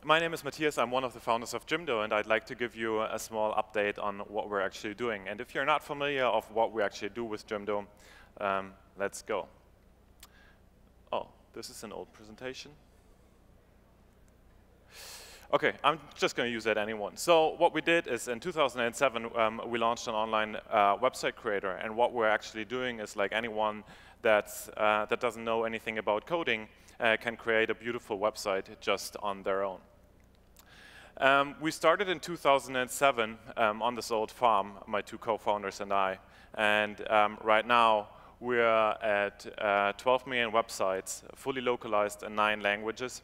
My name is Matthias. I'm one of the founders of Jimdo, and I'd like to give you a small update on what we're actually doing. And if you're not familiar of what we actually do with Jimdo, let's go. Oh, this is an old presentation. Okay, I'm just going to use that anyone. So what we did is in 2007, we launched an online website creator. And what we're actually doing is like anyone that doesn't know anything about coding can create a beautiful website just on their own. We started in 2007 on this old farm, my two co-founders and I. And right now, we're at 12 million websites, fully localized in 9 languages.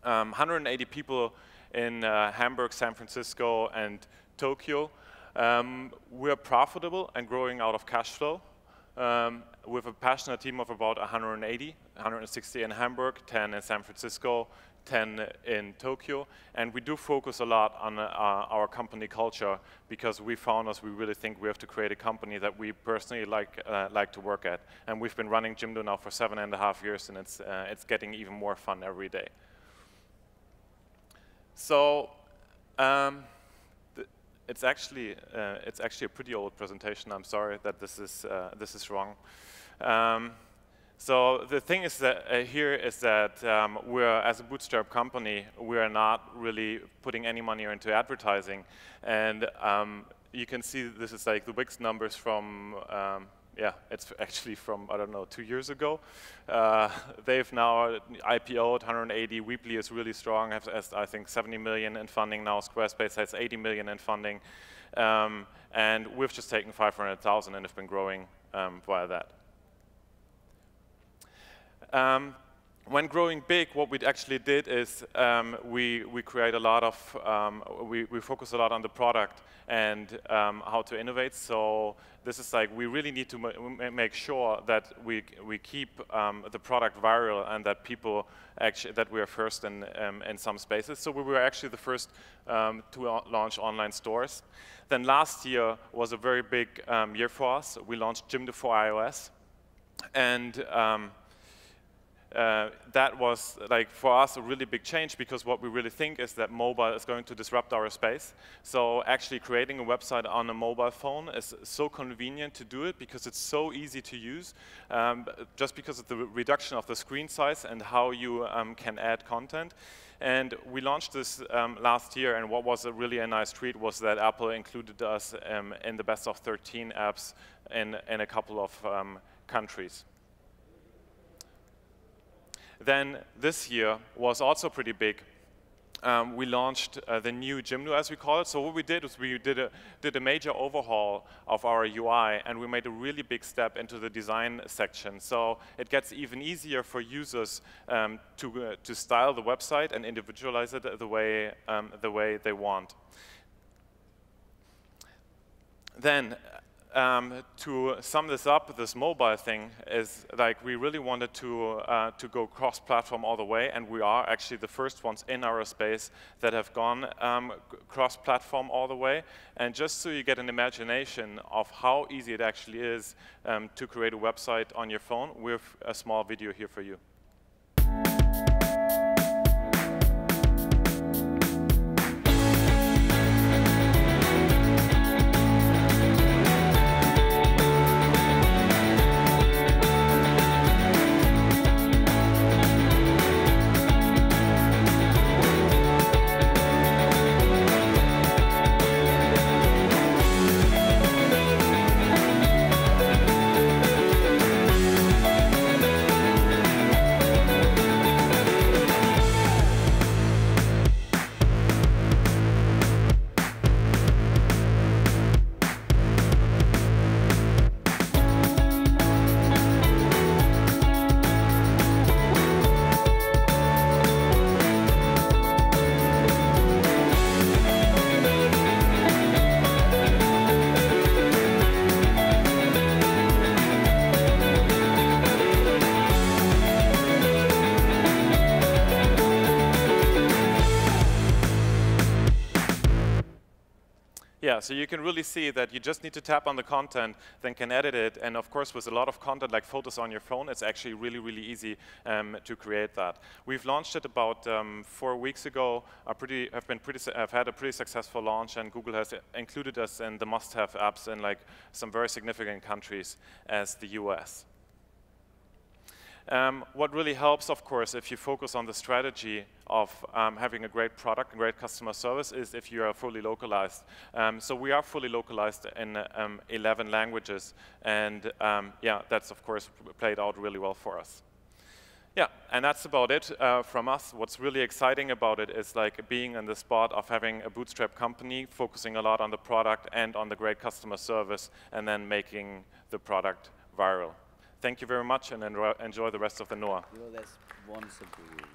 180 people in Hamburg, San Francisco, and Tokyo. We're profitable and growing out of cash flow. With a passionate team of about 180, 160 in Hamburg, 10 in San Francisco, 10 in Tokyo. And we do focus a lot on our company culture because we founders, we really think we have to create a company that we personally like to work at. And we've been running Jimdo now for 7.5 years, and it's getting even more fun every day. So it's actually a pretty old presentation. I'm sorry that this is wrong. So the thing is that here is that we're, as a bootstrap company, we are not really putting any money into advertising, and you can see this is like the Wix numbers from. Yeah, it's actually from, I don't know, 2 years ago. They've now IPO'd 180. Weebly is really strong, has I think 70 million in funding now. Squarespace has 80 million in funding. And we've just taken 500,000 and have been growing via that. When growing big, what we actually did is we create a lot of, we focus a lot on the product and how to innovate. So this is like, we really need to make sure that we keep the product viral and that people actually, that we are first in some spaces. So we were actually the first to launch online stores. Then last year was a very big year for us. We launched Jimdo for iOS. And that was, like, for us, a really big change because what we really think is that mobile is going to disrupt our space. So actually creating a website on a mobile phone is so convenient to do it because it's so easy to use, just because of the reduction of the screen size and how you can add content. And we launched this last year, and what was really a nice treat was that Apple included us in the best of 13 apps in a couple of countries. Then this year was also pretty big. We launched the new Jimdo, as we call it. So what we did was we did a major overhaul of our UI, and we made a really big step into the design section. So it gets even easier for users to style the website and individualize it the way they want. Then, to sum this up, this mobile thing is like we really wanted to go cross-platform all the way, and we are actually the first ones in our space that have gone cross-platform all the way. And just so you get an imagination of how easy it actually is to create a website on your phone, we have a small video here for you. Yeah, so you can really see that you just need to tap on the content, then can edit it, and of course with a lot of content like photos on your phone, it's actually really, really easy to create that. We've launched it about 4 weeks ago, have had a pretty successful launch, and Google has included us in the must-have apps in like some very significant countries as the US. What really helps, of course, if you focus on the strategy of having a great product and great customer service is if you are fully localized. So we are fully localized in 11 languages, and yeah, that's of course played out really well for us. Yeah, and that's about it from us. What's really exciting about it is like being in the spot of having a bootstrap company, focusing a lot on the product and on the great customer service, and then making the product viral. Thank you very much, and enjoy the rest of the NOAH. You know, that's one simple rule.